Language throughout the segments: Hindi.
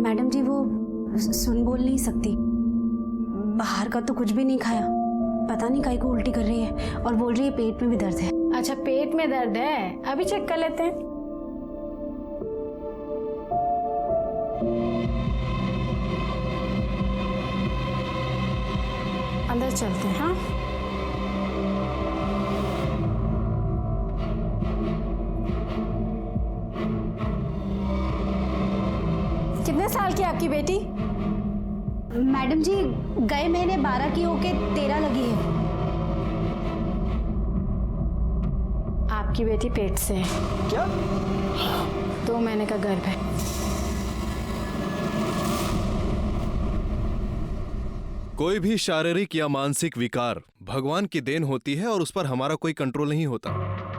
मैडम जी वो सुन बोल नहीं सकती, बाहर का तो कुछ भी नहीं खाया, पता नहीं काहे को उल्टी कर रही है और बोल रही है पेट में भी दर्द है। अच्छा पेट में दर्द है, अभी चेक कर लेते हैं। अंदर चलते हैं। हाँ कितने साल की आपकी बेटी? मैडम जी गए महीने 12 की होके 13 लगी है। आपकी बेटी पेट से है। क्या? 2 महीने का गर्भ है। कोई भी शारीरिक या मानसिक विकार भगवान की देन होती है और उस पर हमारा कोई कंट्रोल नहीं होता,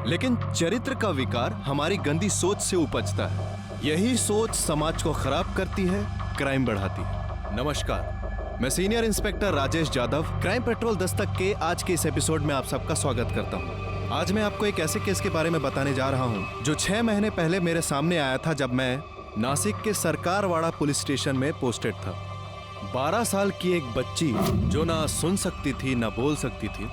लेकिन चरित्र का विकार हमारी गंदी सोच से उपजता है। यही सोच समाज को खराब करती है, क्राइम बढ़ाती है। नमस्कार, मैं senior inspector Rajesh Jadhav crime petrol Dastak के आज के इस एपिसोड में आप सबका स्वागत करता हूं। आज मैं आपको एक ऐसे केस के बारे में बताने जा रहा हूं जो 6 महीने पहले मेरे सामने आया था, जब मैं नासिक के सरकारवाड़ा पुलिस स्टेशन में पोस्टेड था। 12 साल की एक बच्ची जो ना सुन सकती थी ना बोल सकती थी,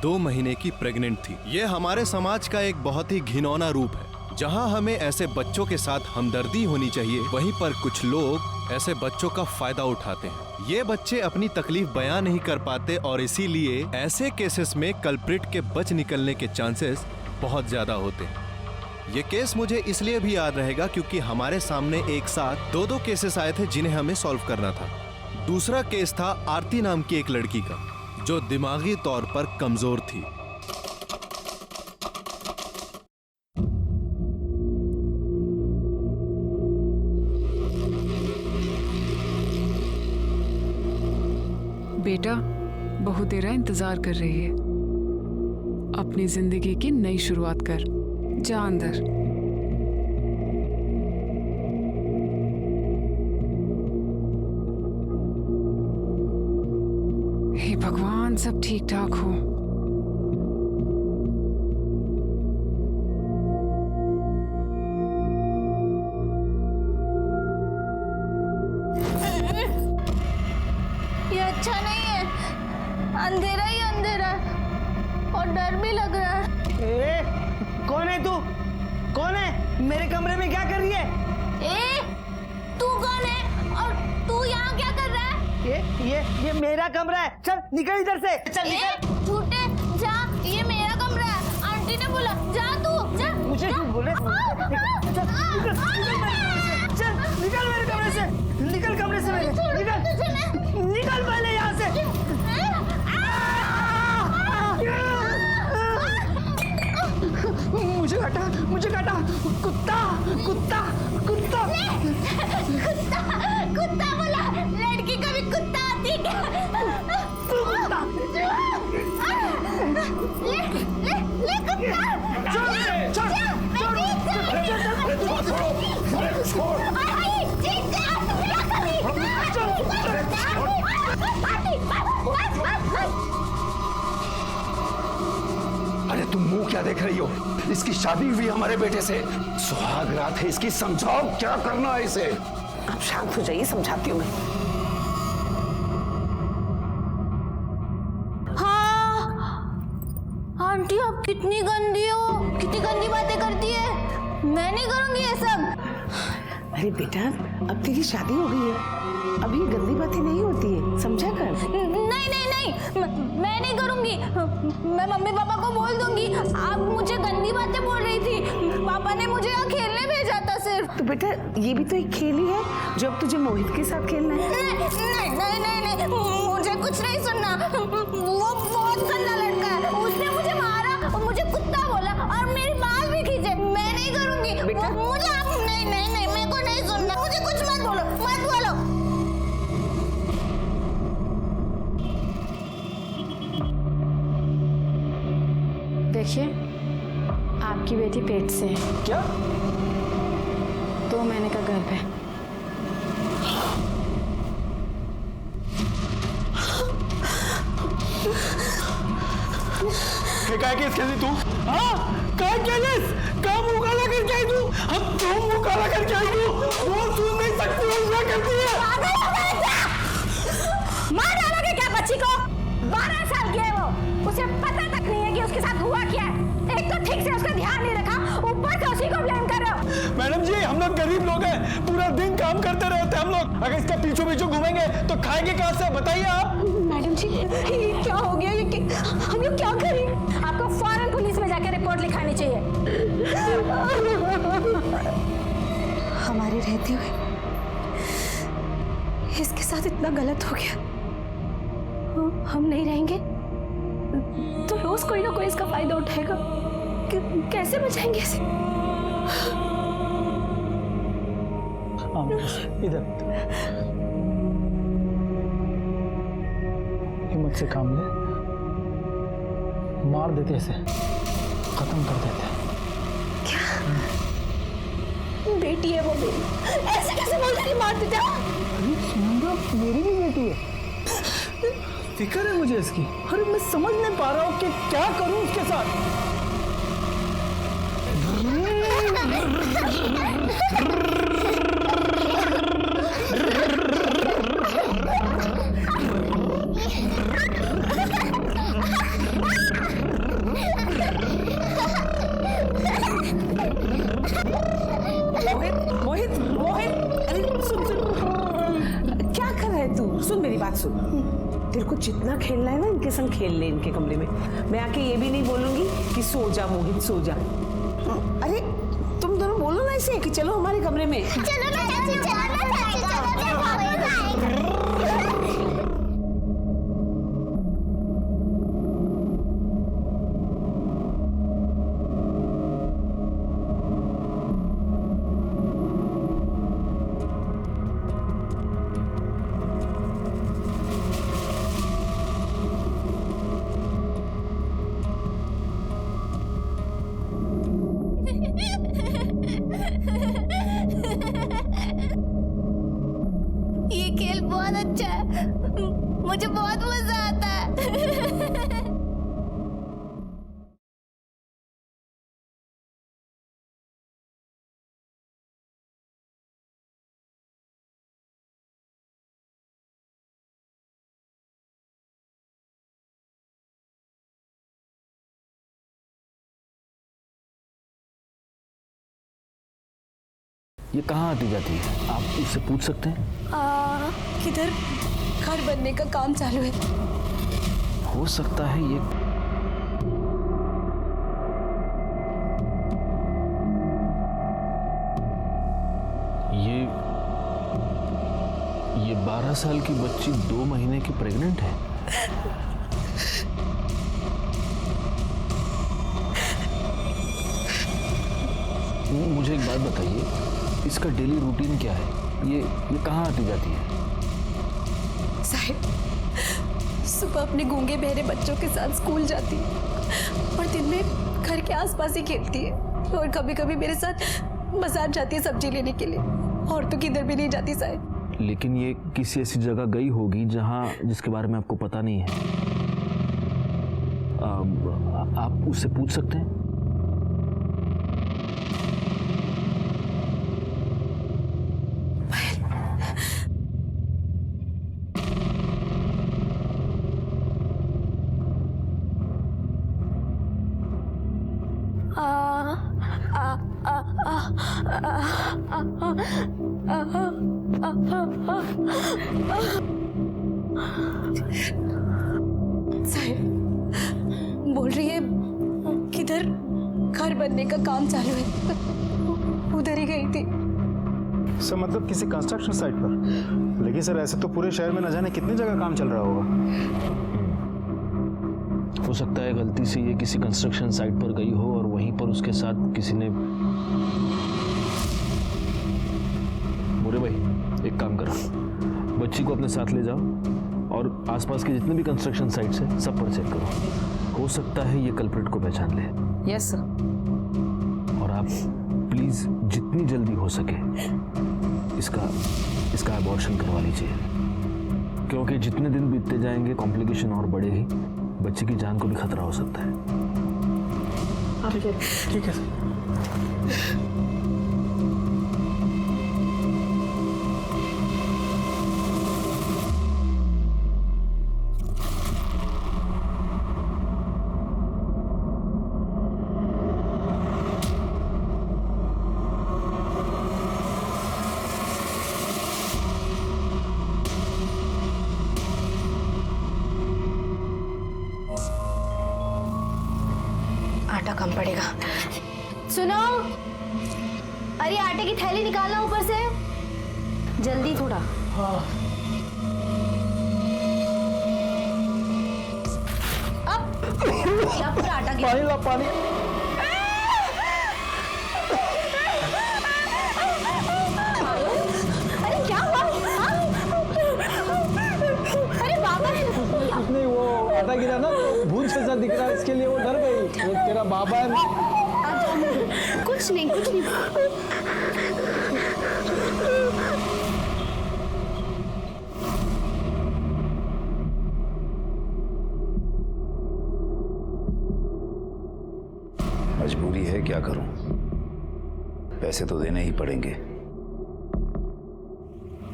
2 महीने की प्रेग्नेंट थी। ये हमारे समाज का एक बहुत ही घिनौना रूप है। जहां हमें ऐसे बच्चों के साथ हमदर्दी होनी चाहिए, वहीं पर कुछ लोग ऐसे बच्चों का फायदा उठाते हैं। ये बच्चे अपनी तकलीफ बयां नहीं कर पाते और इसीलिए ऐसे केसेस में कल्प्रिट के बच निकलने के चांसेस बहुत ज्यादा होते हैं। ये केस मुझे इसलिए भी याद रहेगा क्योंकि हमारे सामने एक साथ 2 केसेस आए थे जिन्हें हमें सॉल्व करना था। दूसरा केस था आरती नाम की एक लड़की का जो दिमागी तौर पर कमजोर थी। बेटा बहुत देर इंतजार कर रही है, अपनी जिंदगी की नई शुरुआत कर, जा अंदर। हे भगवान सब ठीक ठाक हो। ये अच्छा नहीं है, अंधेरा ही अंधेरा और डर भी लग रहा है। कौन है तू? कौन है? मेरे कमरे में क्या कर रही है? तू कौन है और तू यहाँ क्या कर रहा है? ये मेरा कमरा है, चल निकल इधर से, चल निकल। झूठे जा, ये मेरा कमरा है, आंटी ने बोला जा तू जा। मुझे क्यों बोले? चल निकल मेरे कमरे से, निकल कमरे से मेरे, निकल पहले यहाँ से। मुझे काटा कुत्ता कुत्ता कुत्ता कुत्ता बोला, लड़की का भी कुत्ता आती है क्या? कुत्ता ले कुत्ता अरे तुम मुंह क्या देख रही हो? इसकी शादी हुई हमारे बेटे से, सुहाग रात है इसकी, समझाओ क्या करना है इसे। आप शांत हो जाइए, समझाती हूँ मैं। हाँ आंटी आप कितनी गंदी हो, कितनी गंदी बातें करती है। मैं नहीं करूंगी ये सब। अरे बेटा अब तेरी शादी हो गई है, अब ये गंदी बातें नहीं होती है, समझा कर। नहीं नहीं नहीं मैं नहीं करूंगी, मैं मम्मी पापा को बोल दूंगी आप मुझे गंदी बातें बोल रही थी। पापा ने मुझे यहाँ खेलने भेजा था सिर्फ। तो बेटा ये भी तो एक खेल ही है जो अब तुझे मोहित के साथ खेलना है। नहीं नहीं नहीं नहीं मुझे कुछ नहीं सुनना, वो बहुत गंदा लड़का है, उसने मुझे मारा और मुझे कुत्ता बोला और मेरी बाल भी खींचे। मैं नहीं करूंगी बेटा। मुझे आप नहीं नहीं नहीं मेरे को नहीं सुनना, मुझे कुछ मत बोलो, मत बोलो। देखिए आपकी बेटी पेट से है। क्या? 2 महीने का गर्भ है। क्या खेली तू? हाँ क्या खेलिस? क्या मुंह काला करके आई तू? अब क्यों मुंह काला करके आई तू? वो सुन नहीं सकती, वो क्या करती उसे पता तक नहीं है कि उसके साथ हुआ क्या है। एक तो ठीक से उसका ध्यान नहीं रखा, ऊपर से उसी को ब्लेम कर रहे हो। मैडम जी, हम लोग गरीब लोग हैं, पूरा दिन काम करते रहते हैं हम लोग। अगर इसका पीछू पीछू घूमेंगे तो खाएंगे कहाँ से, बताइए आप। मैडम जी, ये क्या हो गया? हम लोग क्या करें? आपको फौरन पुलिस में जाकर रिपोर्ट लिखानी चाहिए। हमारे रहते हुए इसके साथ इतना गलत हो गया। हम नहीं रहेंगे तो रोज कोई ना कोई इसका फायदा उठाएगा। कैसे बचाएंगे इसे? इधर हिम्मत से काम ले, मार देते इसे, खत्म कर देते। बेटी है वो मेरी, ऐसे कैसे बोल रही मार देते हो? मेरी भी बेटी है, फिक्र है मुझे इसकी। अरे मैं समझ नहीं पा रहा हूँ कि क्या करूँ उसके साथ। मोहित, अरे सुन, क्या कर रहा है तू? सुन मेरी बात सुन, तेरे को जितना खेलना है ना इनके संग खेल ले, इनके कमरे में। मैं आके ये भी नहीं बोलूंगी कि सो जा मोहित, सो जा। अरे तुम दोनों बोलो ना इसे कि चलो हमारे कमरे में। चलो ना चाची, चलो ना चाची, चलो। ये खेल बहुत अच्छा है, मुझे बहुत मजा आता है। ये कहाँ आती जाती है, आप उससे पूछ सकते हैं। किधर घर बनने का काम चालू है। हो सकता है ये 12 साल की बच्ची 2 महीने की प्रेग्नेंट है। मुझे एक बात बताइए, इसका डेली रूटीन क्या है? ये कहाँ आती जाती है? साहिब, सुबह अपने गूंगे बहरे बच्चों के साथ स्कूल जाती है और दिन में घर के आसपास ही खेलती है, और कभी कभी मेरे साथ बाजार जाती है सब्जी लेने के लिए, और तो किधर भी नहीं जाती साहिब। लेकिन ये किसी ऐसी जगह गई होगी जिसके बारे में आपको पता नहीं है। आप उससे पूछ सकते हैं। साहिब बोल रही है किधर घर बनने का काम चालू है, उधर ही गई थी। सर मतलब किसी कंस्ट्रक्शन साइट पर? लेकिन सर ऐसे तो पूरे शहर में न जाने कितनी जगह काम चल रहा होगा। हो सकता है गलती से ये किसी कंस्ट्रक्शन साइट पर गई हो और वहीं पर उसके साथ किसी ने। मोरे भाई, एक काम करो, बच्ची को अपने साथ ले जाओ और आसपास के जितने भी कंस्ट्रक्शन साइट्स हैं सब पर चेक करो। हो सकता है ये कल्प्रिट को पहचान ले। Yes sir. और आप प्लीज जितनी जल्दी हो सके इसका अबॉर्शन करवा लीजिए, क्योंकि जितने दिन बीतते जाएंगे कॉम्प्लिकेशन और बढ़ेगी, बच्चे की जान को भी खतरा हो सकता है। ठीक है सर। आटा कम पड़ेगा। सुनो, अरे आटे की थैली निकालना ऊपर से, जल्दी थोड़ा। हाँ। अब पूरा आटा गिरा। पानी ला, पानी। अरे क्या हुआ? अरे बाबा कुछ नहीं, वो आटा गिरा ना तो भूत जैसा दिख रहा है, इसके लिए वो डर गई। वो तेरा बाबा है। कुछ नहीं, कुछ नहीं। मजबूरी है, क्या करूं? पैसे तो देने ही पड़ेंगे,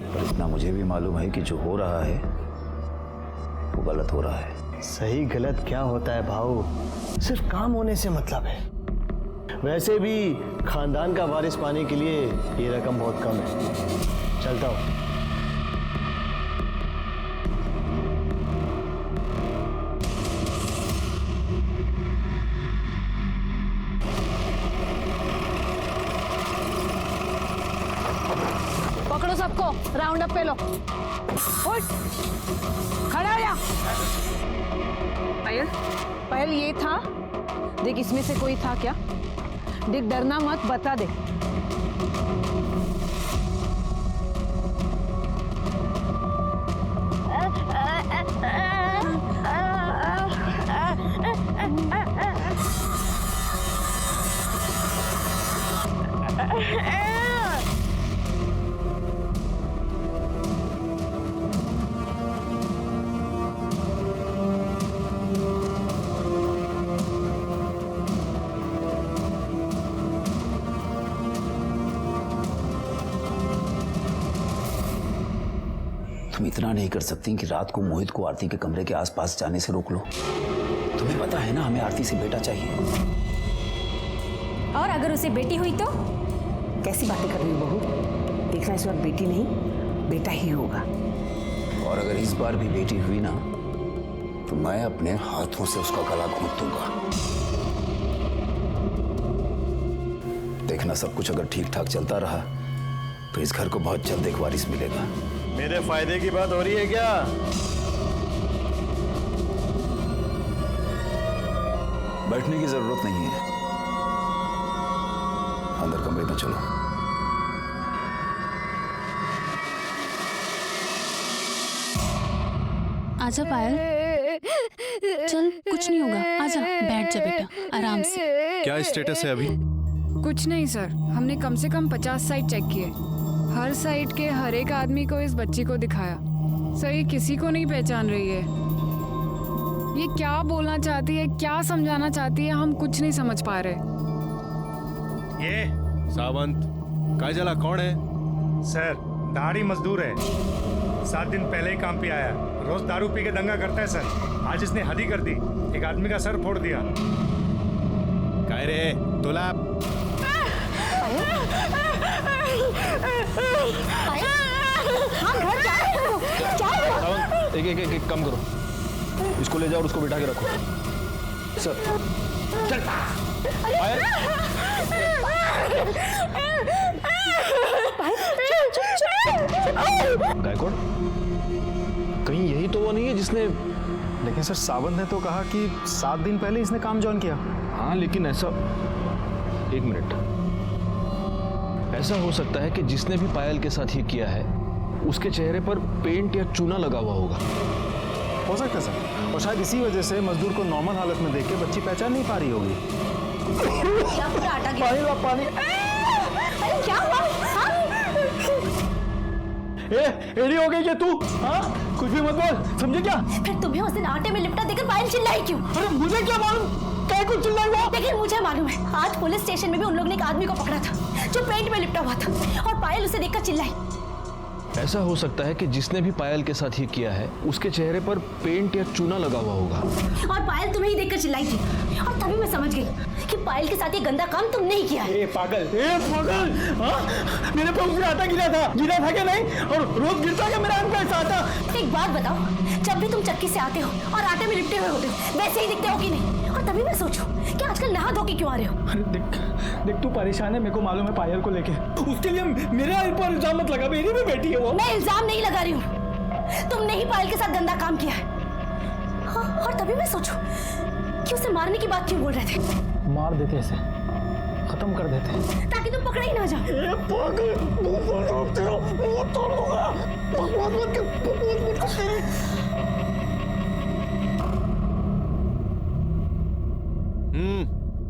पर इतना मुझे भी मालूम है कि जो हो रहा है वो गलत हो रहा है। सही गलत क्या होता है भाऊ, सिर्फ काम होने से मतलब है। वैसे भी खानदान का वारिस पाने के लिए ये रकम बहुत कम है। चलता हूँ। पकड़ो सबको, राउंड अप पे लो। उठ, खड़ा हो जा। पायल, पायल ये था, देख इसमें से कोई था क्या? देख डरना मत, बता दे। तुम इतना नहीं कर सकती कि रात को मोहित को आरती के कमरे के आसपास जाने से रोक लो? तुम्हें पता है ना, हमें आरती से बेटा चाहिए। और अगर उसे बेटी हुई तो? कैसी बातें कर रही हो बहू? देखना इस बार बेटी नहीं, बेटा ही होगा। और अगर इस बार भी बेटी हुई ना, तो मैं अपने हाथों से उसका गला घोंट दूंगा। देखना, सब कुछ अगर ठीक ठाक चलता रहा तो इस घर को बहुत जल्द एक वारिस मिलेगा। मेरे फायदे की बात हो रही है क्या? बैठने की जरूरत नहीं है, अंदर कमरे में चलो। आजा पायल, चल कुछ नहीं होगा, आजा बैठ जा बेटा आराम से। क्या स्टेटस है अभी? कुछ नहीं सर, हमने कम से कम 50 साइट चेक किए। हर साइट के हर एक आदमी को इस बच्ची को दिखाया। सही किसी को नहीं पहचान रही है। ये क्या बोलना चाहती है, क्या समझाना चाहती है, हम कुछ नहीं समझ पा रहे। ये सावंत काजला कौन है? सर, दाढ़ी मजदूर है, 7 दिन पहले ही काम पे आया। रोज दारू पी के दंगा करता है सर। आज इसने हद ही कर दी, एक आदमी का सर फोड़ दिया। काय रे तुलाप? एक काम करो, इसको ले जाओ और उसको बिठा के रखो। सर चल। गायकवाड़, कहीं यही तो वो नहीं है जिसने? लेकिन सर, सावंत ने तो कहा कि 7 दिन पहले इसने काम ज्वाइन किया। हाँ लेकिन ऐसा, एक मिनट, ऐसा हो सकता है कि जिसने भी पायल के साथ ये किया है उसके चेहरे पर पेंट या चूना लगा हुआ होगा। हो सकता है सर, और शायद इसी वजह से मजदूर को नॉर्मल हालत में देख के बच्ची पहचान नहीं पा रही होगी। क्या पूरा आटा गिरा? पानी ला, पानी। अरे क्या हुआ? एड़ी हो गई क्या तू? हाँ, कुछ भी मत बोल, समझे क्या? फिर तुम्हें उस दिन आटे में लिपटा देकर पायल चिल्लाई क्यों? अरे मुझे क्या मालूम, क्या कुछ चिल्लाई हुआ? लेकिन मुझे मालूम है, आज पुलिस स्टेशन में भी उन लोगों ने एक आदमी को पकड़ा था जो पेंट में लिपटा हुआ था, और पायल उसे देखकर चिल्लाई। ऐसा हो सकता है कि जिसने भी पायल के साथ ये किया है उसके चेहरे पर पेंट या चूना लगा हुआ होगा। और पायल तुम्हें ही देखकर चिल्लाई थी, और तभी मैं समझ गई कि पायल के साथ ये गंदा काम तुमने ही किया है। ए पागल, हाँ? मेरे पे उसने आटा गिरा था क्या नहीं? और रोज गिरता क्या मेरा पैसा आटा? एक बात बताओ, जब भी तुम चक्की से आते हो और आटे में लिपटे हुए होते हो, वैसे ही दिखते हो कि नहीं? और तभी मैं सोचूं कि आजकल नहा धो के क्यों आ रहे हो। अरे देख तू परेशान है, मेरे को मालूम है पायल को लेके। उसके लिए मेरे ऊपर इल्जाम मत लगा, मेरी भी बेटी है वो। मैं इल्जाम नहीं लगा रही हूँ, तुमने ही पायल के साथ गंदा काम किया है। हाँ, और तभी मैं सोचूं कि उसे मारने की बात क्यों बोल रहे थे। मार देते इसे, खत्म कर देते ताकि तुम पकड़े ही ना जाओ।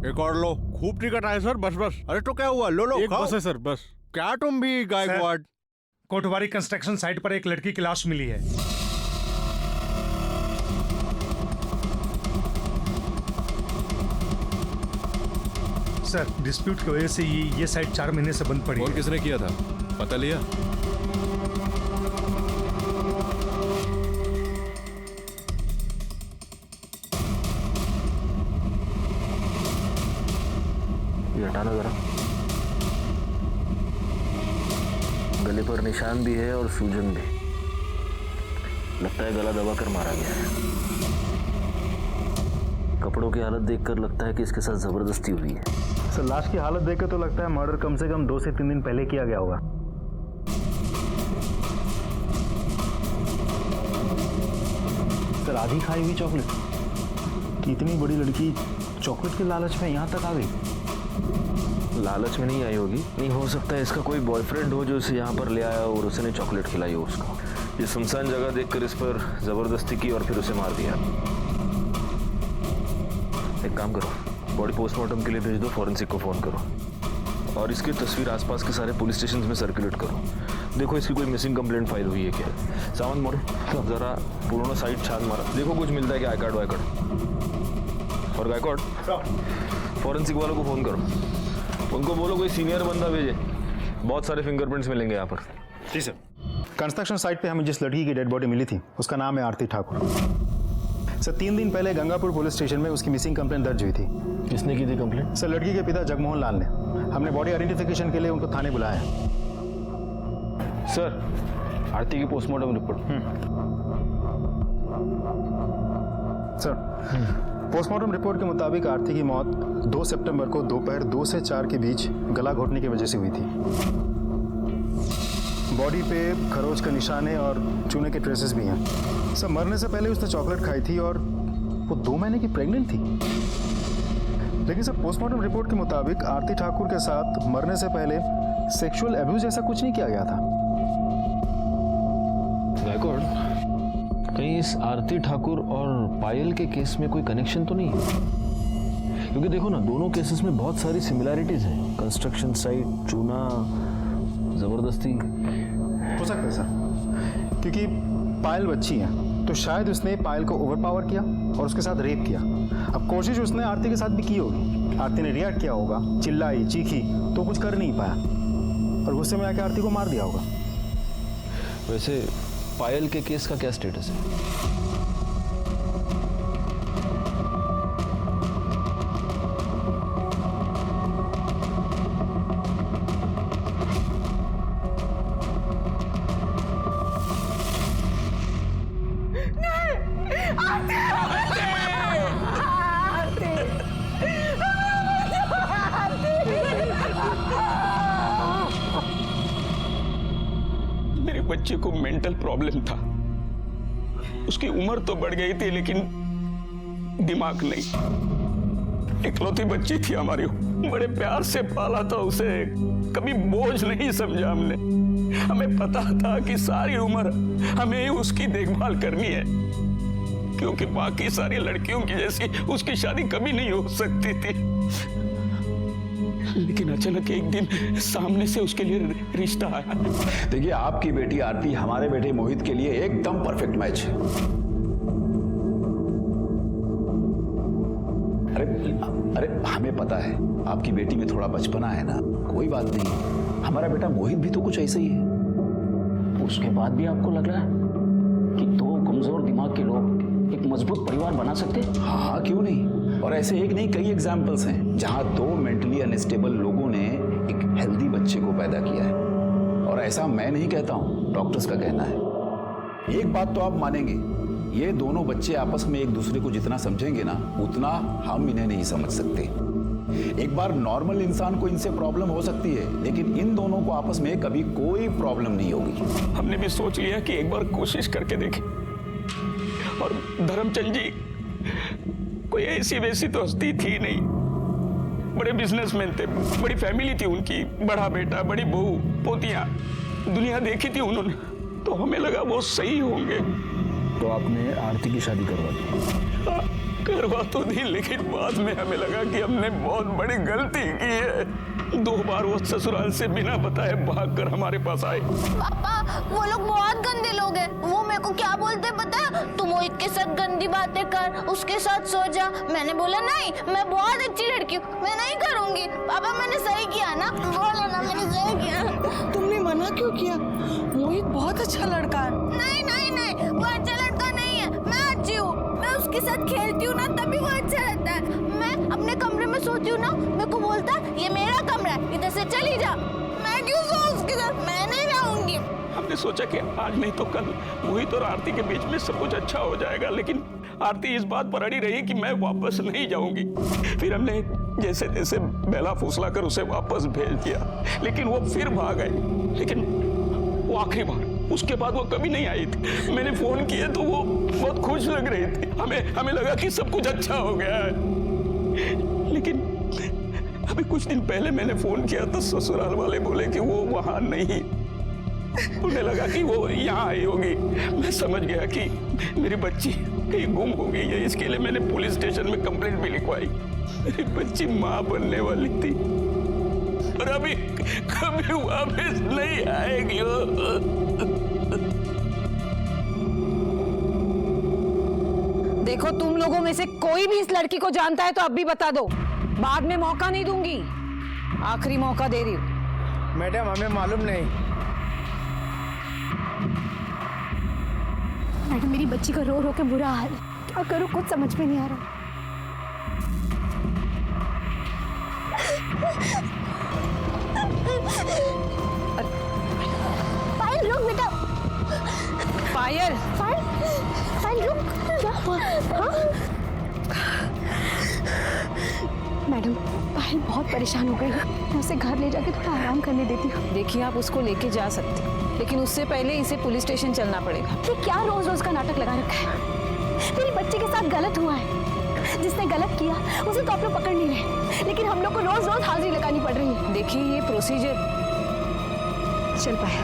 एक और लो। खूब टिकट आए सर, बस बस। अरे तो क्या हुआ, लो लो। एक बस है सर, बस। क्या तुम भी गायकवाड़? कोटवारी कंस्ट्रक्शन साइट पर एक लड़की की लाश मिली है। सर, डिस्प्यूट की वजह से ये साइट 4 महीने से बंद पड़ी और है। किसने किया था पता लिया? ये हटाना जरा। गले पर निशान भी है और सूजन भी। लगता है गला दबाकर मारा गया है। कपड़ों की हालत देखकर लगता है कि इसके साथ जबरदस्ती हुई है। सर लाश की हालत देखकर तो लगता है मर्डर कम से कम 2 से 3 दिन पहले किया गया होगा। सर आधी खाई हुई चॉकलेट कि इतनी बड़ी लड़की चॉकलेट के लालच में यहाँ तक आ गई। लालच में नहीं आई होगी, नहीं हो सकता है इसका कोई बॉयफ्रेंड हो जो इसे यहाँ पर ले आया और उसने चॉकलेट खिलाई हो उसको। ये सुनसान जगह देखकर इस पर जबरदस्ती की और फिर उसे मार दिया। एक काम करो, बॉडी पोस्टमार्टम के लिए भेज दो, फॉरेंसिक को फोन करो और इसकी तस्वीर आसपास के सारे पुलिस स्टेशन में सर्कुलेट करो। देखो इसकी कोई मिसिंग कंप्लेंट फाइल हुई है क्या। सावंत मोड़ जरा पूर्ण साइट छान मारा, देखो कुछ मिलता है क्या, आई कार्ड वाई कार्ड। और गायकवाड़ फॉरेंसिक वालों को फोन करो, उनको बोलो कोई सीनियर बंदा भेजे, बहुत सारे फिंगरप्रिंट्स मिलेंगे यहाँ पर। जी सर। कंस्ट्रक्शन साइट पे हमें जिस लड़की की डेड बॉडी मिली थी उसका नाम है आरती ठाकुर। सर 3 दिन पहले गंगापुर पुलिस स्टेशन में उसकी मिसिंग कंप्लेंट दर्ज हुई थी। किसने की थी कंप्लेंट? सर लड़की के पिता जगमोहन लाल ने। हमने बॉडी आइडेंटिफिकेशन के लिए उनको थाने बुलाया है। सर आरती की postmortem report. Sir postmortem report के मुताबिक आरती की मौत 2 सितंबर को दोपहर 2 से 4 के बीच गला घोटने की वजह से हुई थी। बॉडी पे खरोच का निशान है और चूने के ट्रेसेस भी हैं। सर मरने से पहले उसने चॉकलेट खाई थी और वो 2 महीने की प्रेग्नेंट थी। लेकिन सर पोस्टमार्टम रिपोर्ट के मुताबिक आरती ठाकुर के साथ मरने से पहले सेक्सुअल अब्यूज जैसा कुछ नहीं किया गया था। गायकवाड़, कहीं इस आरती ठाकुर और पायल के केस में कोई कनेक्शन तो नहीं है? क्योंकि देखो ना, दोनों केसेस में बहुत सारी सिमिलैरिटीज हैं। कंस्ट्रक्शन साइट, चूना, जबरदस्ती। हो सकता है सर, क्योंकि पायल बच्ची है तो शायद उसने पायल को ओवरपावर किया और उसके साथ रेप किया। अब कोशिश उसने आरती के साथ भी की होगी, आरती ने रिएक्ट किया होगा, चिल्लाई चीखी तो कुछ कर नहीं पाया और गुस्से में आके आरती को मार दिया होगा। वैसे पायल के केस का क्या स्टेटस है? मेरे बच्चे को मेंटल प्रॉब्लम था, उसकी उम्र तो बढ़ गई थी लेकिन दिमाग नहीं। इकलौती बच्ची थी हमारी, बड़े प्यार से पाला था उसे, कभी बोझ नहीं समझा हमने। हमें पता था कि सारी उम्र हमें उसकी देखभाल करनी है, क्योंकि बाकी सारी लड़कियों की जैसी उसकी शादी कभी नहीं हो सकती थी। लेकिन अचानक एक दिन सामने से उसके लिए रिश्ता आया। देखिए, आपकी बेटी आरती हमारे बेटे मोहित के लिए एकदम परफेक्ट मैच है। अरे हमें पता है आपकी बेटी में थोड़ा बचपना है ना, कोई बात नहीं, हमारा बेटा मोहित भी तो कुछ ऐसे ही है। उसके बाद भी आपको लग रहा है कि 2 कमजोर दिमाग के लोग एक मजबूत परिवार बना सकते? हाँ, क्यों नहीं। और ऐसे एक नहीं कई एग्जाम्पल्स हैं जहां 2 मेंटली अनस्टेबल लोगों ने एक हेल्दी बच्चे को पैदा किया है। और ऐसा मैं नहीं कहता हूं, डॉक्टर्स का कहना है। एक बात तो आप मानेंगे, ये दोनों बच्चे आपस में एक दूसरे को जितना समझेंगे ना, उतना हम इन्हें नहीं समझ सकते। एक बार नॉर्मल इंसान को इनसे प्रॉब्लम हो सकती है, लेकिन इन दोनों को आपस में कभी कोई प्रॉब्लम नहीं होगी। हमने भी सोच लिया कि एक बार कोशिश करके देखें। और धर्मचंद जी कोई ऐसी वैसी तो हस्ती थी नहीं, बड़े बिजनेसमैन थे, बड़ी फैमिली थी उनकी, बड़ा बेटा, बड़ी बहू, पोतियां, दुनिया देखी थी उन्होंने, तो हमें लगा वो सही होंगे। तो आपने आरती की शादी करवा दी? करवा तो दी, लेकिन बाद में हमें लगा कि हमने बहुत बड़ी गलती की है। 2 बार वो ससुराल से बिना बताए भागकर हमारे पास आए। पापा वो लोग बहुत गंदे लोग हैं। वो मेरे को क्या बोलते पता है? तुम मोहित के साथ गंदी बातें कर, उसके साथ सो जा। मैंने बोला नहीं, मैं बहुत अच्छी लड़की हूँ, मैं नहीं करूँगी। पापा मैंने सही किया ना? बोलो ना, मैंने सही किया। तुमने मना क्यों किया? मोहित बहुत अच्छा लड़का है। नहीं नहीं नहीं, वो अच्छा लड़का नहीं है। मैं अच्छी हूँ, मैं उसके साथ खेलती हूँ ना, तभी वो अच्छा रहता है। मैं अपने कमरे में सोती हूँ ना, मेरे को बोलता ये मेरा कमरा है, इधर से चली जा। मैं क्यों सोऊं उसके साथ? मैं नहीं रहूंगी। हमने सोचा कि आज नहीं तो कल मोहित और आरती के बीच में सब कुछ अच्छा हो जाएगा, लेकिन आरती इस बात पर अड़ी रही कि मैं वापस नहीं जाऊंगी। फिर हमने जैसे तैसे बेला फुसला कर उसे वापस भेज दिया, लेकिन वो फिर भाग गए। लेकिन वो आखिरी बार, उसके बाद वो कभी नहीं आई थी। मैंने फोन किया तो वो बहुत खुश लग रही थी। हमें लगा कि सब कुछ अच्छा हो गया है। लेकिन अभी कुछ दिन पहले मैंने फोन किया तो ससुराल वाले बोले कि वो वहां नहीं। उन्हें लगा कि वो यहाँ आई होगी। मैं समझ गया कि मेरी बच्ची कहीं गुम हो गई है। इसके लिए मैंने पुलिस स्टेशन में कंप्लेंट भी लिखवाई। मेरी बच्ची माँ बनने वाली थी और अभी कभी वापस नहीं आएगी। देखो, तुम लोगों में से कोई भी इस लड़की को जानता है तो अब भी बता दो, बाद में मौका नहीं दूंगी। आखिरी मौका दे रही हूँ। मैडम हमें मालूम नहीं। मैडम मेरी बच्ची का रो रो के बुरा हाल, क्या करूं कुछ समझ में नहीं आ रहा। पायल रुक बेटा। पायल, पायल रुक। क्या हुआ? मैडम पायल बहुत परेशान हो गई है, मैं उसे घर ले जाके थोड़ा आराम करने देती हूँ। देखिए आप उसको लेके जा सकते, लेकिन उससे पहले इसे पुलिस स्टेशन चलना पड़ेगा। ये क्या रोज रोज का नाटक लगा रखा है? मेरी बच्ची के साथ गलत हुआ है, जिसने गलत किया उसे तो आप लोग पकड़ नहीं रहे, लेकिन हम लोग को रोज रोज हाजिरी लगानी पड़ रही है। देखिए ये प्रोसीजर चल पाए,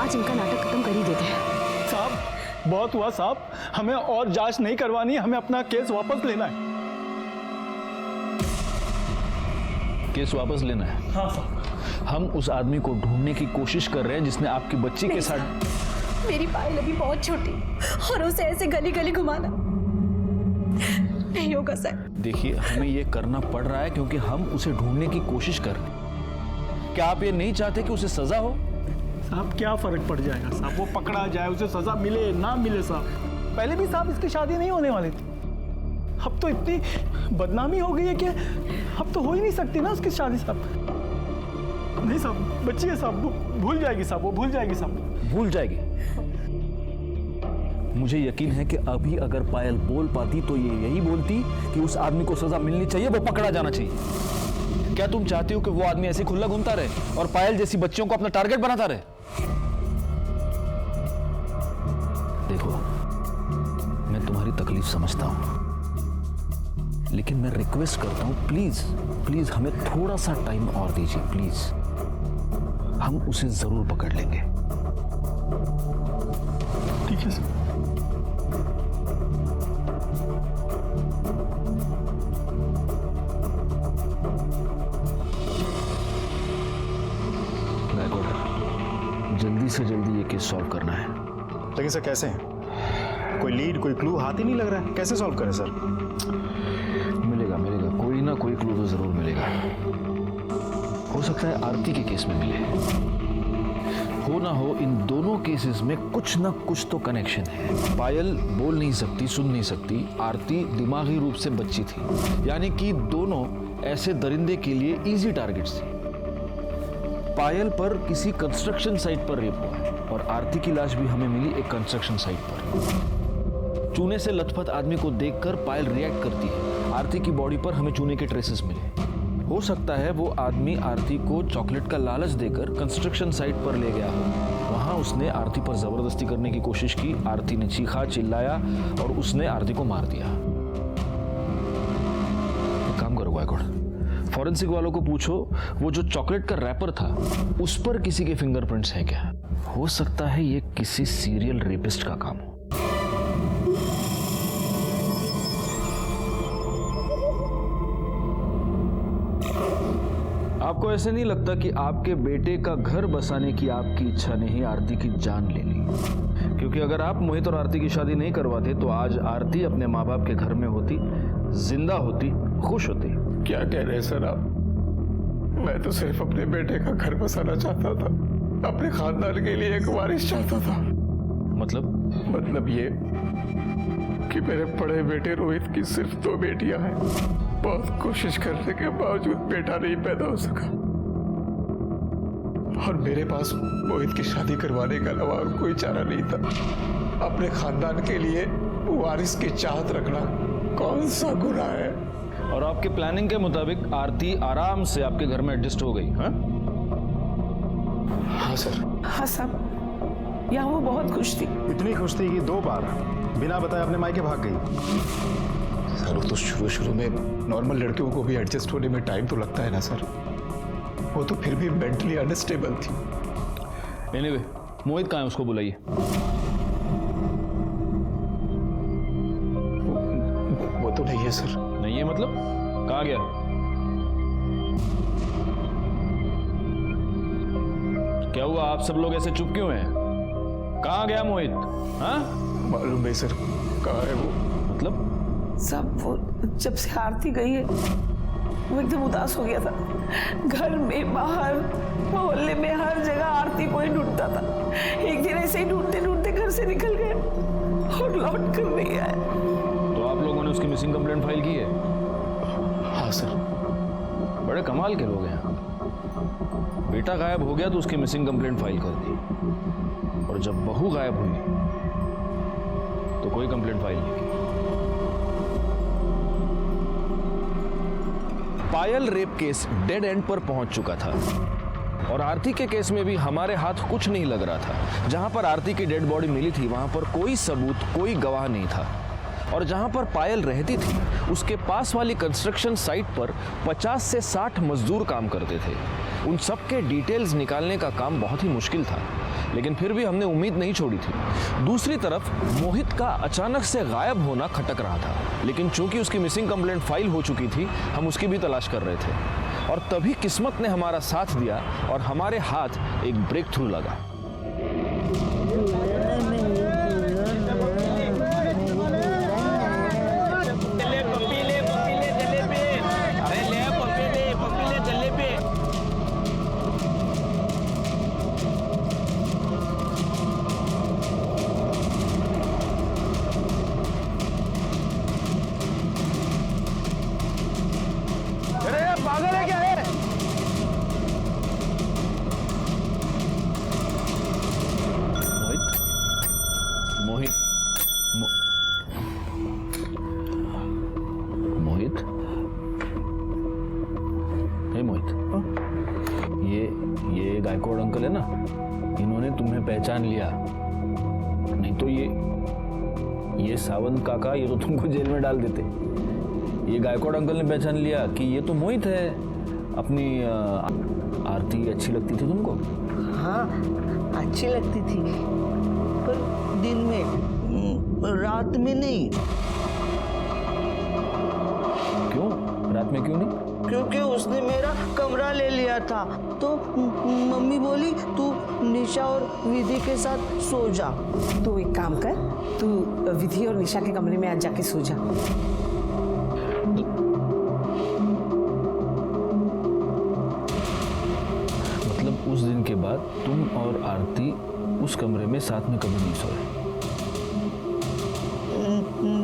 आज इनका नाटक खत्म कर ही देते हैं। साहब बहुत हुआ साहब, हमें और जांच नहीं करवानी है, हमें अपना केस वापस लेना है। केस वापस लेना है? हाँ साहब। हम उस आदमी को ढूंढने की कोशिश कर रहे हैं जिसने आपकी बच्ची के साथ। मेरी पायल अभी बहुत छोटी और उसे ऐसे गली गली घुमाना नहीं होगा सर। देखिए हमें ये करना पड़ रहा है क्योंकि हम उसे ढूंढने की कोशिश कर रहे हैं। क्या आप ये नहीं चाहते कि उसे सजा हो? साहब क्या फर्क पड़ जाएगा साहब, वो पकड़ा जाए, उसे सजा मिले ना मिले साहब। पहले भी साहब इसकी शादी नहीं होने वाली थी, अब तो इतनी बदनामी हो गई है कि अब तो हो ही नहीं सकती ना उसकी शादी साहब। नहीं साहब, बच्ची है साहब, भूल जाएगी साहब, वो भूल जाएगी साहब। भूल जाएगी? मुझे यकीन है कि अभी अगर पायल बोल पाती तो ये यही बोलती कि उस आदमी को सजा मिलनी चाहिए, वो पकड़ा जाना चाहिए। क्या तुम चाहती हो कि वो आदमी ऐसे खुला घूमता रहे और पायल जैसी बच्चियों को अपना टारगेट बनाता रहे? देखो मैं तुम्हारी तकलीफ समझता हूं, लेकिन मैं रिक्वेस्ट करता हूं प्लीज प्लीज हमें थोड़ा सा टाइम और दीजिए प्लीज। हम उसे जरूर पकड़ लेंगे। ठीक है सर। जल्दी से जल्दी ये केस सॉल्व करना है। लेकिन सर कैसे? कोई लीड, कोई क्लू हाथ ही नहीं लग रहा है, कैसे सॉल्व करें सर? मिलेगा मिलेगा, कोई ना कोई क्लू तो जरूर मिलेगा। हो सकता है आरती के केस में मिले, हो ना हो इन दोनों केसेस में कुछ ना कुछ तो कनेक्शन है। पायल बोल नहीं सकती, सुन नहीं सकती, आरती दिमागी रूप से बच्ची थी, यानी कि दोनों ऐसे दरिंदे के लिए इजी टारगेट्स थे। पायल पर किसी कंस्ट्रक्शन साइट पर रेप हुआ है और आरती की लाश भी हमें मिली एक कंस्ट्रक्शन साइट पर। चूने से लथपथ आदमी को देखकर पायल रिएक्ट करती है। आरती की बॉडी पर हमें चूने के ट्रेसेस मिले। हो सकता है वो आदमी आरती को चॉकलेट का लालच देकर कंस्ट्रक्शन साइट पर ले गया हो। वहां उसने आरती पर जबरदस्ती करने की कोशिश की। आरती ने चीखा, चिल्लाया और उसने आरती को मार दिया। एक काम करो गायकवाड़, फॉरेंसिक वालों को पूछो वो जो चॉकलेट का रैपर था उस पर किसी के फिंगरप्रिंट्स हैं क्या? हो सकता है ये किसी सीरियल रेपिस्ट का काम हो। आपको ऐसे नहीं लगता कि आपके बेटे का घर बसाने की आपकी इच्छा ने ही आरती की जान ले ली? क्योंकि अगर आप मोहित और आरती की शादी नहीं करवाते तो आज आरती अपने माँ बाप के घर में होती, जिंदा होती, खुश होती। क्या कह रहे हैं सर आप? मैं तो सिर्फ अपने बेटे का घर बसाना चाहता था, अपने खानदान के लिए एक वारिस चाहता था। मतलब ये कि मेरे बड़े बेटे रोहित की सिर्फ 2 बेटियां हैं। बहुत कोशिश करने के बावजूद बेटा नहीं पैदा हो सका और मेरे पास मोहित की शादी करवाने के अलावा और कोई चारा नहीं था। अपने खानदान के लिए वारिस की चाहत रखना कौन सा गुनाह है? और आपके प्लानिंग के मुताबिक आरती आराम से आपके घर में एडजस्ट हो गई? हाँ सर। हाँ साहब, यहाँ वो बहुत खुश थी। इतनी खुश थी कि 2 बार बिना बताए अपने मायके भाग गई। सर वो तो शुरू में नॉर्मल लड़कियों को भी एडजस्ट होने में टाइम तो लगता है ना सर। वो तो फिर भी मेंटली अनस्टेबल थी। एनीवे, मोहित कहाँ है? उसको बुलाइए। वो तो नहीं है सर। नहीं है मतलब? कहाँ गया? क्या हुआ? आप सब लोग ऐसे चुप क्यों हैं? कहाँ गया मोहित? हाँ? मालूम नहीं सर कहाँ है वो। मतलब? सब वो जब से आरती गई है वो एकदम उदास हो गया था। घर में, बाहर, मोहल्ले में, हर जगह आरती को ही ढूंढता था। एक दिन ऐसे ही ढूंढते ढूंढते घर से निकल गए और लौट कर नहीं आया। तो आप लोगों ने उसकी मिसिंग कंप्लेंट फाइल की है? हाँ सर। बड़े कमाल के लोग हैं। बेटा गायब हो गया तो उसकी मिसिंग कंप्लेंट फाइल कर दी और जब बहू गायब हुई तो कोई कंप्लेंट फाइल नहीं की। पायल रेप केस डेड एंड पर पहुंच चुका था और आरती के केस में भी हमारे हाथ कुछ नहीं लग रहा था। जहां पर आरती की डेड बॉडी मिली थी वहां पर कोई सबूत, कोई गवाह नहीं था और जहां पर पायल रहती थी उसके पास वाली कंस्ट्रक्शन साइट पर 50 से 60 मजदूर काम करते थे। उन सब के डिटेल्स निकालने का काम बहुत ही मुश्किल था, लेकिन फिर भी हमने उम्मीद नहीं छोड़ी थी। दूसरी तरफ मोहित का अचानक से गायब होना खटक रहा था, लेकिन चूंकि उसकी मिसिंग कंप्लेंट फाइल हो चुकी थी हम उसकी भी तलाश कर रहे थे और तभी किस्मत ने हमारा साथ दिया और हमारे हाथ एक ब्रेक थ्रू लगा। पागल है क्या है? मोहित, मोहित, हे मोहित, ये गायकवाड़ अंकल है ना, इन्होंने तुम्हें पहचान लिया। नहीं तो ये सावंत काका, ये तो तुमको जेल में डाल देते। ये गायकवाड़ अंकल ने पहचान लिया कि ये तो मोहित है। अपनी आरती अच्छी लगती थी तुमको? हाँ, अच्छी लगती थी, पर दिन में, रात में नहीं। क्यों? रात में क्यों नहीं? क्योंकि उसने मेरा कमरा ले लिया था, तो मम्मी बोली तू निशा और विधि के साथ सो जा। तू एक काम कर, तू विधि और निशा के कमरे में आज जाके सो जा। मतलब उस दिन के बाद तुम और आरती उस कमरे में साथ में कभी नहीं सोए?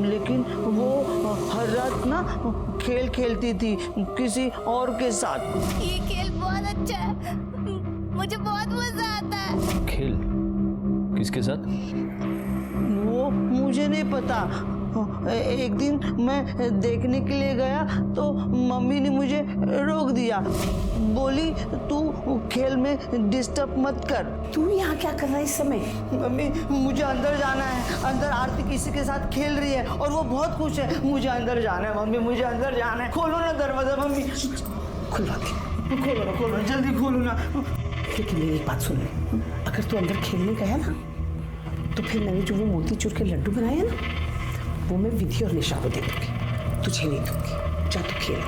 लेकिन वो हर रात ना खेल खेलती थी किसी और के साथ। ये खेल बहुत अच्छा है, मुझे बहुत मजा आता है। खेल किसके साथ? वो मुझे नहीं पता। एक दिन मैं देखने के लिए गया तो मम्मी ने मुझे रोक दिया, बोली तू खेल में डिस्टर्ब मत कर। तू यहाँ क्या कर रहा है इस समय? मम्मी मुझे अंदर जाना है, अंदर आरती किसी के साथ खेल रही है और वो बहुत खुश है। मुझे अंदर जाना है मम्मी, मुझे अंदर जाना है। खोलो ना दरवाजा मम्मी। खुलवा दे। खोलो ना जल्दी खोलो ना। लेकिन मेरी एक बात सुन ले, अगर तू अंदर खेलने गया ना तो फिर मैंने जो वो मोतीचूर के लड्डू बनाए हैं ना, वो मैं विधि और निशा को दे दूंगी, तुझे नहीं दूंगी। जा तू खेल।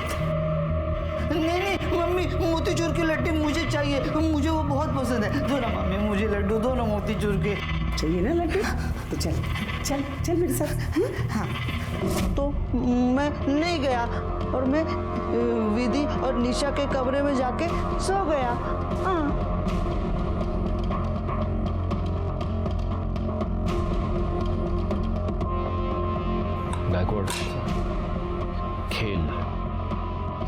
नहीं मम्मी, मोतीचूर के लड्डू मुझे चाहिए, मुझे वो बहुत पसंद है। दो ना मम्मी मुझे लड्डू, दो ना मोतीचूर के। चाहिए ना लड्डू? तो चल चल चल मेरे साथ। हाँ तो मैं नहीं गया और मैं विधि और निशा के कमरे में जाके सो गया। हाँ गायकवाड़, खेल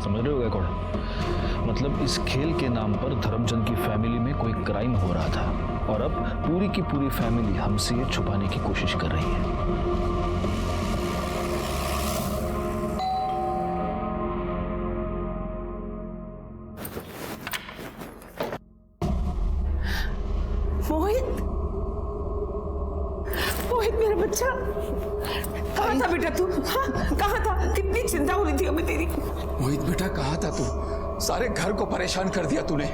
समझ रहे हो गायकवाड़? मतलब इस खेल के नाम पर धर्मचंद की फैमिली में कोई क्राइम हो रहा था और अब पूरी की पूरी फैमिली हमसे ये छुपाने की कोशिश कर रही है। मोहित मेरा बच्चा, कहाँ था बेटा तू? हाँ कहाँ था? कितनी चिंता हो रही थी हमें तेरी। मोहित बेटा कहाँ था तू? सारे घर को परेशान कर दिया तूने,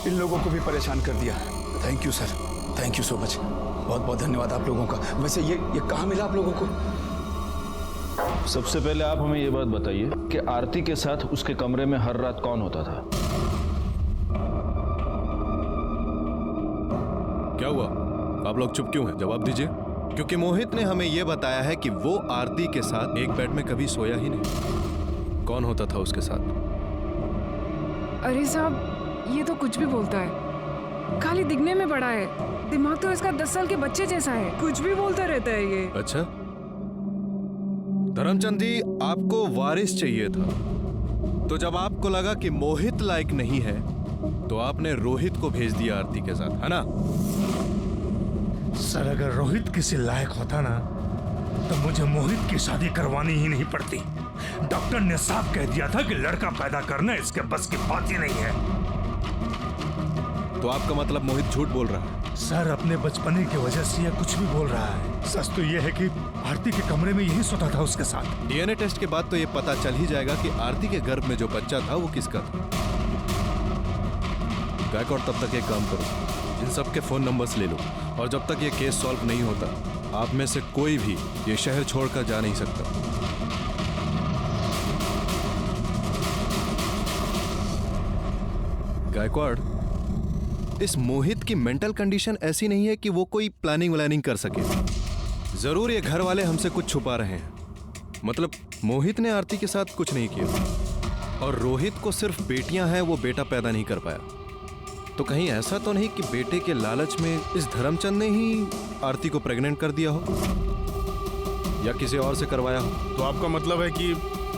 इन लोगों को भी परेशान कर दिया। Thank you sir, thank you so much, बहुत बहुत धन्यवाद आप लोगों का। वैसे ये कहाँ मिला आप लोगों को? सबसे पहले आप हमें ये बात बताइए कि आरती के साथ उसके कमरे में हर रात कौन होता था? क्या हुआ? आप लोग चुप क्यों हैं? जवाब दीजिए। क्योंकि मोहित ने हमें यह बताया है कि वो आरती के साथ एक बेड में कभी सोया ही नहीं। कौन होता था उसके साथ? अरे साहब, ये तो कुछ भी बोलता है, खाली दिखने में बड़ा है, दिमाग तो इसका 10 साल के बच्चे जैसा है, कुछ भी बोलता रहता है ये। अच्छा धर्मचंद जी, आपको वारिस चाहिए था, तो जब आपको लगा कि मोहित लायक नहीं है तो आपने रोहित को भेज दिया आरती के साथ, है ना? सर अगर रोहित किसी लायक होता ना तो मुझे मोहित की शादी करवानी ही नहीं पड़ती। डॉक्टर ने साफ कह दिया था कि लड़का पैदा करना इसके बस की बात ही नहीं है। तो आपका मतलब मोहित झूठ बोल रहा है? सर अपने बचपने की वजह से यह कुछ भी बोल रहा है। सच तो यह है कि आरती के कमरे में यही सोता था उसके साथ। डीएनए टेस्ट के बाद तो यह पता चल ही जाएगा कि आरती के गर्भ में जो बच्चा था वो किसका था। गायकवाड़, तब तक एक काम करो, इन सब के फोन नंबर्स ले लो, और जब तक ये केस सॉल्व नहीं होता आप में से कोई भी ये शहर छोड़कर जा नहीं सकता। गायकवाड़, इस मोहित की मेंटल कंडीशन ऐसी नहीं है कि वो कोई प्लानिंग कर सके। जरूर ये घर वाले हमसे कुछ छुपा रहे हैं। मतलब मोहित ने आरती के साथ कुछ नहीं किया और रोहित को सिर्फ बेटियां हैं, वो बेटा पैदा नहीं कर पाया। तो कहीं ऐसा तो नहीं कि बेटे के लालच में इस धर्मचंद ने ही आरती को प्रेग्नेंट कर दिया हो या किसी और से करवाया हो? तो आपका मतलब है कि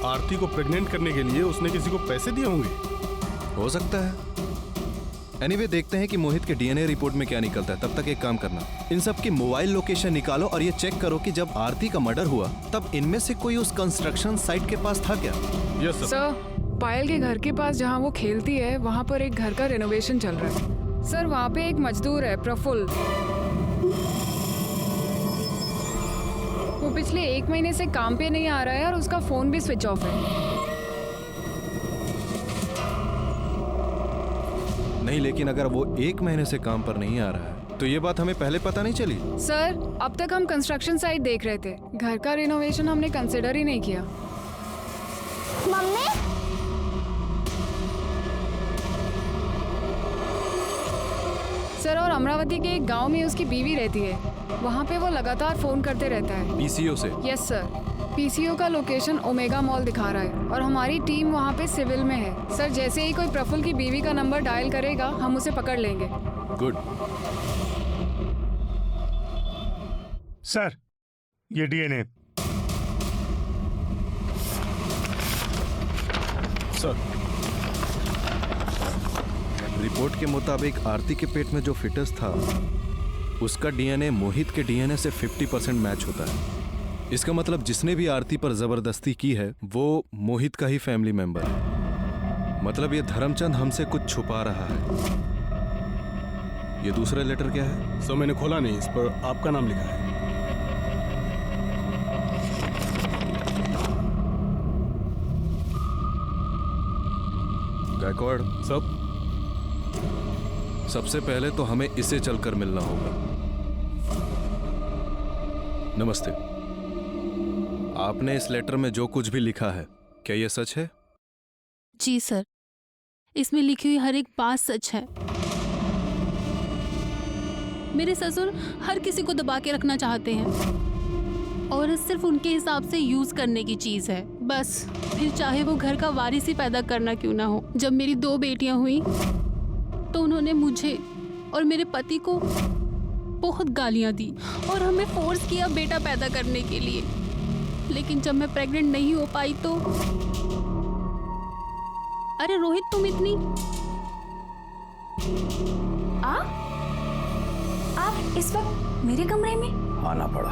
आरती को प्रेग्नेंट करने के लिए उसने किसी को पैसे दिए होंगे? हो सकता है। एनीवे, देखते हैं कि मोहित के डीएनए रिपोर्ट में क्या निकलता है। तब तक एक काम करना, इन सब की मोबाइल लोकेशन निकालो और ये चेक करो कि जब आरती का मर्डर हुआ तब इनमें से कोई उस कंस्ट्रक्शन साइट के पास था क्या? Yes sir. पायल के घर के पास जहाँ वो खेलती है वहाँ पर एक घर का रेनोवेशन चल रहा है सर। वहाँ पे एक मजदूर है प्रफुल्ल, वो पिछले 1 महीने से काम पे नहीं आ रहा है और उसका फोन भी स्विच ऑफ है। नहीं, लेकिन अगर वो 1 महीने से काम पर नहीं आ रहा है तो ये बात हमें पहले पता नहीं चली। सर अब तक हम कंस्ट्रक्शन साइट देख रहे थे, घर का रेनोवेशन हमने कंसिडर ही नहीं किया। मम्मी सर, और अमरावती के एक गांव में उसकी बीवी रहती है, वहाँ पे वो लगातार फोन करते रहता है। पीसीओ से? Yes sir. पीसीओ का लोकेशन ओमेगा मॉल दिखा रहा है और हमारी टीम वहाँ पे सिविल में है सर। जैसे ही कोई प्रफुल्ल की बीवी का नंबर डायल करेगा हम उसे पकड़ लेंगे। गुड। सर ये डीएनए। सर रिपोर्ट के मुताबिक आरती के पेट में जो फिटस था उसका डीएनए मोहित के डीएनए से 50% मैच होता है। इसका मतलब जिसने भी आरती पर जबरदस्ती की है वो मोहित का ही फैमिली मेंबर है। मतलब ये धर्मचंद हमसे कुछ छुपा रहा है। ये दूसरा लेटर क्या है? सर मैंने खोला नहीं, इस पर आपका नाम लिखा है। गायकवाड़ सब सबसे पहले तो हमें इसे चलकर मिलना होगा। नमस्ते। आपने इस लेटर में जो कुछ भी लिखा है क्या ये सच है? जी सर, इसमें लिखी हुई हर एक बात सच है। मेरे ससुर हर किसी को दबा के रखना चाहते हैं और सिर्फ उनके हिसाब से यूज करने की चीज है बस, फिर चाहे वो घर का वारिस ही पैदा करना क्यों ना हो। जब मेरी 2 बेटियां हुई तो उन्होंने मुझे और मेरे पति को बहुत गालियां दी और हमें फोर्स किया बेटा पैदा करने के लिए। लेकिन जब मैं प्रेग्नेंट नहीं हो पाई तो अरे रोहित, तुम इतनी आप इस वक्त मेरे कमरे में? आना पड़ा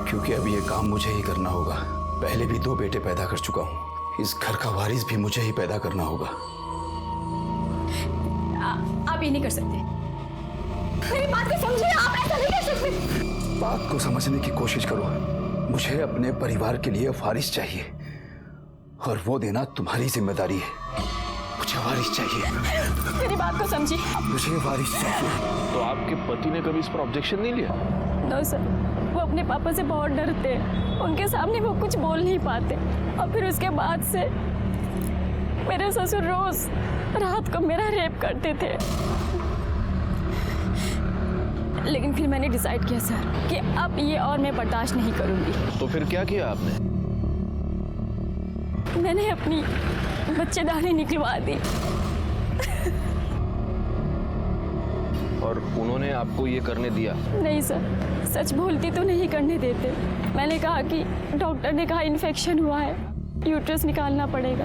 क्योंकि अब ये काम मुझे ही करना होगा। पहले भी 2 बेटे पैदा कर चुका हूं, इस घर का वारिस भी मुझे ही पैदा करना होगा। आप ये नहीं कर सकते। मेरी बात को समझिए, आप ऐसा नहीं कर सकते। बात को समझने की कोशिश करो। मुझे अपने परिवार के लिए वारिस चाहिए और वो देना तुम्हारी जिम्मेदारी है। मुझे वारिस चाहिए। मेरी बात को समझिए। मुझे वारिस चाहिए। तो आपके पति ने कभी इस पर ऑब्जेक्शन नहीं लिया? नो सर, वो अपने पापा से बहुत डरते हैं। उनके सामने वो कुछ बोल नहीं पाते। और फिर उसके बाद से मेरे ससुर रोज रात को मेरा रेप करते थे। लेकिन फिर मैंने डिसाइड किया सर कि अब ये और मैं बर्दाश्त नहीं करूंगी। तो फिर क्या किया आपने? मैंने अपनी बच्चेदानी निकलवा दी। और उन्होंने आपको ये करने दिया? नहीं सर, सच बोलती तो नहीं करने देते। मैंने कहा कि डॉक्टर ने कहा इन्फेक्शन हुआ है, यूट्रस निकालना पड़ेगा।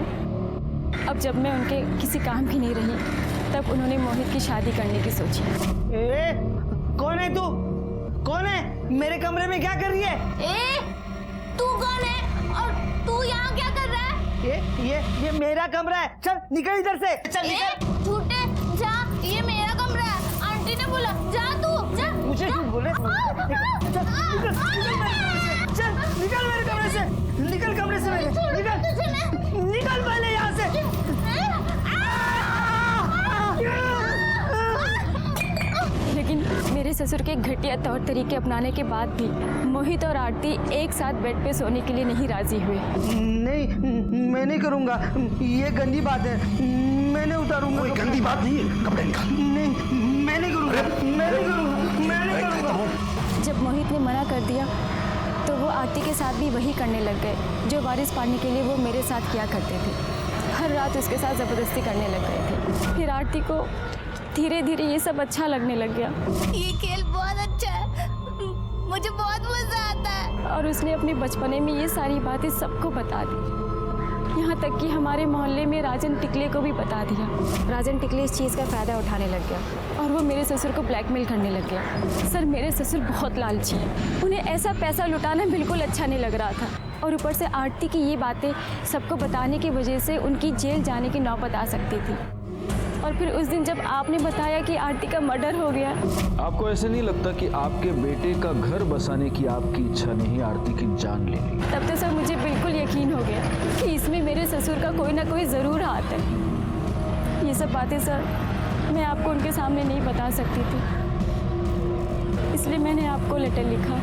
अब जब मैं उनके किसी काम की नहीं रही तब उन्होंने मोहित की शादी करने की सोची। कौन है तू? कौन है? मेरे कमरे में क्या कर रही है? तू कौन है और तू यहाँ क्या कर रहा है? ये मेरा कमरा है। चल निकल इधर से। चल निकल। झूठे जा, ये मेरा कमरा है। आंटी ने बोला जा तू जा। मुझे क्यों बोले? चल निकल मेरे कमरे से। निकल कमरे से मेरे। निकल पहले यहाँ से। लेकिन मेरे ससुर के घटिया तौर तरीके अपनाने के बाद भी मोहित और आरती एक साथ बेड पे सोने के लिए नहीं राजी हुए। नहीं, मैं नहीं करूँगा। ये गंदी बात है। मैं नहीं उतारूंगा। कोई गंदी बात नहीं है। कपड़े निकाल। नहीं, मैं नहीं करूँगा। मैं नहीं करूँगा। मैं नहीं करूँगा। जब मोहित ने मना कर दिया तो वो आरती के साथ भी वही करने लग गए जो वारिस पाने के लिए वो मेरे साथ किया करते थे। हर रात उसके साथ ज़बरदस्ती करने लग गए थे। फिर आरती को धीरे धीरे ये सब अच्छा लगने लग गया। ये खेल बहुत अच्छा है, मुझे बहुत मजा आता है। और उसने अपने बचपने में ये सारी बातें सबको बता दी। यहाँ तक कि हमारे मोहल्ले में राजन टिकले को भी बता दिया। राजन टिकले इस चीज़ का फ़ायदा उठाने लग गया और वो मेरे ससुर को ब्लैकमेल करने लग गया। सर, मेरे ससुर बहुत लालची हैं। उन्हें ऐसा पैसा लुटाना बिल्कुल अच्छा नहीं लग रहा था और ऊपर से आरती की ये बातें सबको बताने की वजह से उनकी जेल जाने की नौबत आ सकती थी। और फिर उस दिन जब आपने बताया कि आरती का मर्डर हो गया। आपको ऐसे नहीं लगता कि आपके बेटे का घर बसाने की आपकी इच्छा ने ही आरती की जान ले ली? तब तो सर मुझे बिल्कुल यकीन हो गया कि इसमें मेरे ससुर का कोई ना कोई ज़रूर हाथ है। ये सब बातें सर मैं आपको उनके सामने नहीं बता सकती थी, इसलिए मैंने आपको लेटर लिखा।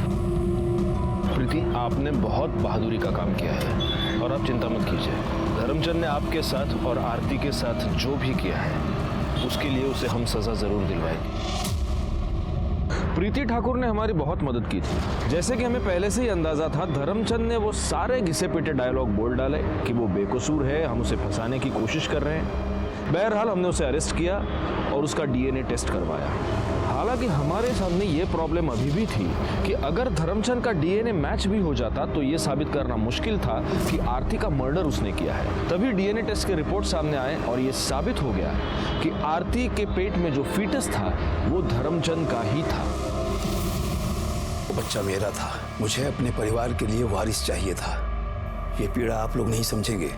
प्रीति, आपने बहुत बहादुरी का काम किया है और आप चिंता मत कीजिए। धर्मचंद ने आपके साथ और आरती के साथ जो भी किया है उसके लिए उसे हम सजा जरूर दिलवाएंगे। प्रीति ठाकुर ने हमारी बहुत मदद की थी। जैसे कि हमें पहले से ही अंदाजा था, धर्मचंद ने वो सारे घिसे पिटे डायलॉग बोल डाले कि वो बेकसूर है, हम उसे फंसाने की कोशिश कर रहे हैं। बहरहाल हमने उसे अरेस्ट किया और उसका डीएनए टेस्ट करवाया। हालांकि हमारे सामने ये प्रॉब्लम अभी भी थी कि अगर धर्मचंद का डीएनए मैच भी हो जाता तो ये साबित करना मुश्किल था कि आरती का मर्डर उसने किया है। तभी डीएनए टेस्ट के रिपोर्ट सामने आए और ये साबित हो गया कि आरती के पेट में जो फीटस था वो धर्मचंद का ही था। वो बच्चा मेरा था, मुझे अपने परिवार के लिए वारिस चाहिए था। ये पीड़ा आप लोग नहीं समझेंगे,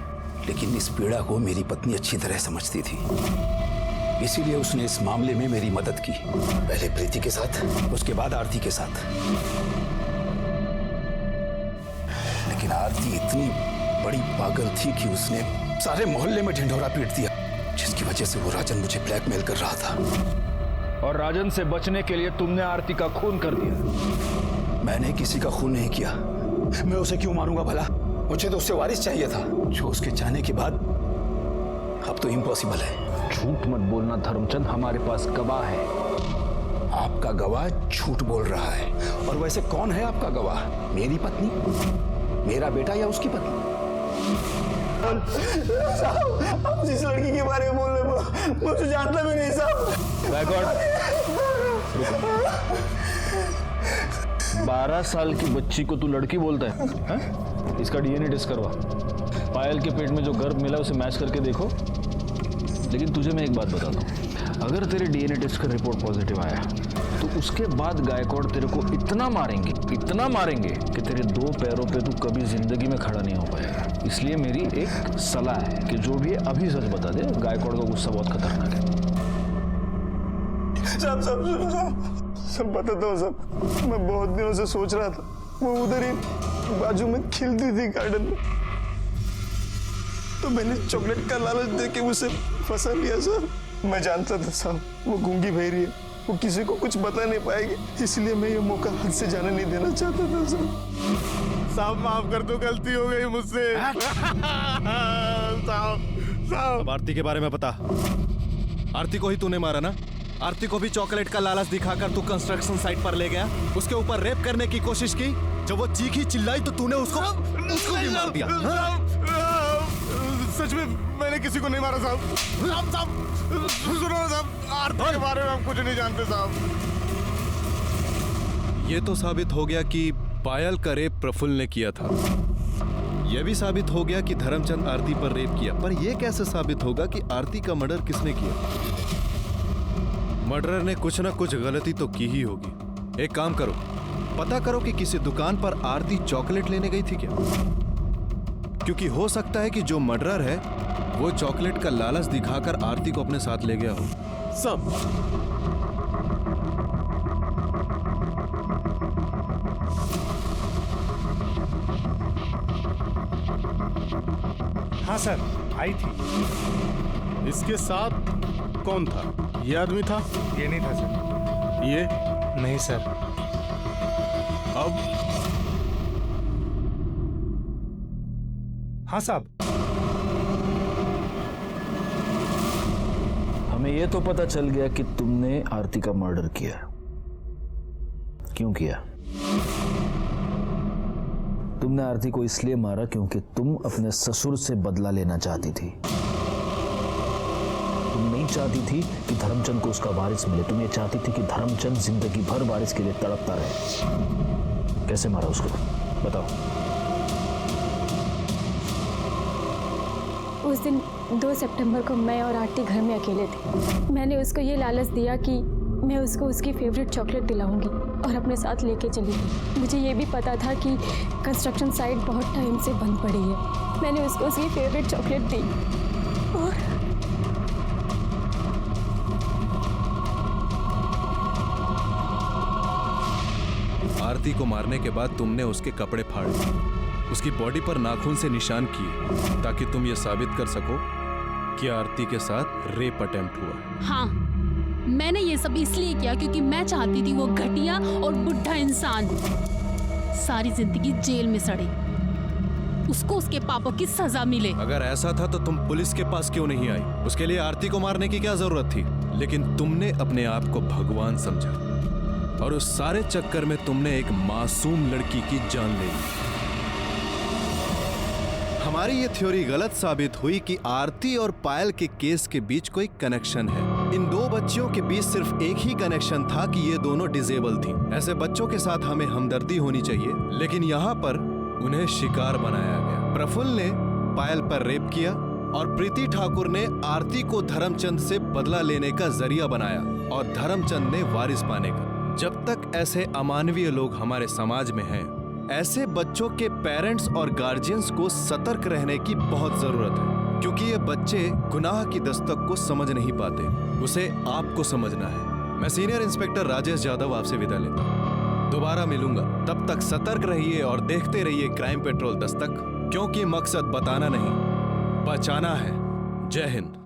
लेकिन इस पीड़ा को मेरी पत्नी अच्छी तरह समझती थी, इसीलिए उसने इस मामले में मेरी मदद की। पहले प्रीति के साथ, उसके बाद आरती के साथ। लेकिन आरती इतनी बड़ी पागल थी कि उसने सारे मोहल्ले में ढिंढोरा पीट दिया, जिसकी वजह से वो राजन मुझे ब्लैकमेल कर रहा था। और राजन से बचने के लिए तुमने आरती का खून कर दिया। मैंने किसी का खून नहीं किया, मैं उसे क्यों मारूंगा भला? मुझे तो उससे वारिस चाहिए था, जो उसके जाने के बाद अब तो इम्पॉसिबल है। झूठ मत बोलना धर्मचंद, हमारे पास गवाह है। आपका गवाह झूठ बोल रहा है। और वैसे कौन है आपका गवाह? मेरी पत्नी, मेरा बेटा या उसकी पत्नी? साहब, आप जिस लड़की के बारे में बोल रहे हो मैं उसे जानता भी नहीं साहब। 12 साल की बच्ची को तू लड़की बोलता है? इसका डीएनए टेस्ट करवा। पायल के पेट में जो गर्भ मिला उसे मैच करके देखो। लेकिन तुझे मैं एक बात बताता हूँ, अगर तेरे डीएनए टेस्ट का रिपोर्ट पॉजिटिव आया तो उसके बाद गायकवाड़ तेरे को इतना मारेंगे कि तेरे 2 पैरों पे तू कभी जिंदगी में खड़ा नहीं हो पाएगा। इसलिए मेरी एक सलाह है कि जो भी है अभी सच बता दे, गायकवाड़ का गुस्सा बहुत खतरनाक है। सब बताता हूँ सब। मैं बहुत दिनों से सोच रहा था, वो उधर ही बाजू में खिलती थी गार्डन में, तो मैंने चॉकलेट का लालच देके उसे फंसा लिया सर। मैं जानता था साहब वो गूंगी बहरी है, वो किसी को कुछ बता नहीं पाएगी, इसलिए मैं ये मौका हाथ से जाने नहीं देना चाहता था सर। साहब माफ कर दो, गलती हो गई मुझसे। साहब आरती के बारे में बता। आरती को ही तूने मारा ना? आरती को भी चॉकलेट का लालच दिखाकर तू कंस्ट्रक्शन साइट पर ले गया, उसके ऊपर रेप करने की कोशिश की। जब वो चीखी चिल्लाई तो तूने उसको भी मार दिया। सच में मैंने किसी को नहीं मारा साहब। सुनो साहब, आरती के बारे में हम कुछ नहीं जानते साहब। ये तो साबित हो गया कि पायल का रेप प्रफुल्ल ने किया था। यह भी साबित हो गया कि धर्मचंद आरती पर रेप किया। पर यह कैसे साबित होगा कि आरती का मर्डर किसने किया? मर्डरर ने कुछ ना कुछ गलती तो की ही होगी। एक काम करो, पता करो कि किसी दुकान पर आरती चॉकलेट लेने गई थी क्या? क्योंकि हो सकता है कि जो मर्डरर है वो चॉकलेट का लालच दिखाकर आरती को अपने साथ ले गया हो। सब हाँ सर, आई थी। इसके साथ कौन था? ये आदमी था? ये नहीं था सर। ये नहीं सर। अब हाँ साहब। हमें ये तो पता चल गया कि तुमने आरती का मर्डर किया। क्यों किया? तुमने आरती को इसलिए मारा क्योंकि तुम अपने ससुर से बदला लेना चाहती थी। तुम नहीं चाहती थी कि धर्मचंद को उसका वारिस मिले, तुम ये चाहती थी कि धर्मचंद जिंदगी भर वारिस के लिए तड़पता रहे। कैसे मारा उसको, बताओ। उस दिन 2 सितंबर को मैं और आरती घर में अकेले थे। मैंने उसको ये लालच दिया कि मैं उसको उसकी फेवरेट चॉकलेट दिलाऊंगी और अपने साथ लेके चली गई। मुझे ये भी पता था कि कंस्ट्रक्शन साइट बहुत टाइम से बंद पड़ी है। मैंने उसको उसकी फेवरेट चॉकलेट दी और आरती को मारने के बाद तुमने उसके कपड़े फाड़े, उसकी बॉडी पर नाखून से निशान किए ताकि तुम ये साबित कर सको कि आरती के साथ रेप अटेम्प्ट हुआ। हाँ, मैंने ये सब इसलिए किया क्योंकि मैं चाहती थी वो घटिया और बुढ़ा इंसान सारी जिंदगी जेल में सड़े, उसको उसके पापों की सजा मिले। अगर ऐसा था तो तुम पुलिस के पास क्यों नहीं आई? उसके लिए आरती को मारने की क्या जरूरत थी? लेकिन तुमने अपने आप को भगवान समझा और उस सारे चक्कर में तुमने एक मासूम लड़की की जान ले ली। हमारी ये थ्योरी गलत साबित हुई कि आरती और पायल के केस के बीच कोई कनेक्शन है। इन दो बच्चियों के बीच सिर्फ एक ही कनेक्शन था कि ये दोनों डिसेबल थीं। ऐसे बच्चों के साथ हमें हमदर्दी होनी चाहिए, लेकिन यहाँ पर उन्हें शिकार बनाया गया। प्रफुल्ल ने पायल पर रेप किया और प्रीति ठाकुर ने आरती को धर्मचंद से बदला लेने का जरिया बनाया और धर्मचंद ने वारिस पाने का। जब तक ऐसे अमानवीय लोग हमारे समाज में हैं, ऐसे बच्चों के पेरेंट्स और गार्जियंस को सतर्क रहने की बहुत जरूरत है, क्योंकि ये बच्चे गुनाह की दस्तक को समझ नहीं पाते, उसे आपको समझना है। मैं सीनियर इंस्पेक्टर राजेश यादव आपसे विदा लेता हूँ। दोबारा मिलूंगा, तब तक सतर्क रहिए और देखते रहिए क्राइम पेट्रोल दस्तक, क्योंकि मकसद बताना नहीं, बचाना है। जय हिंद।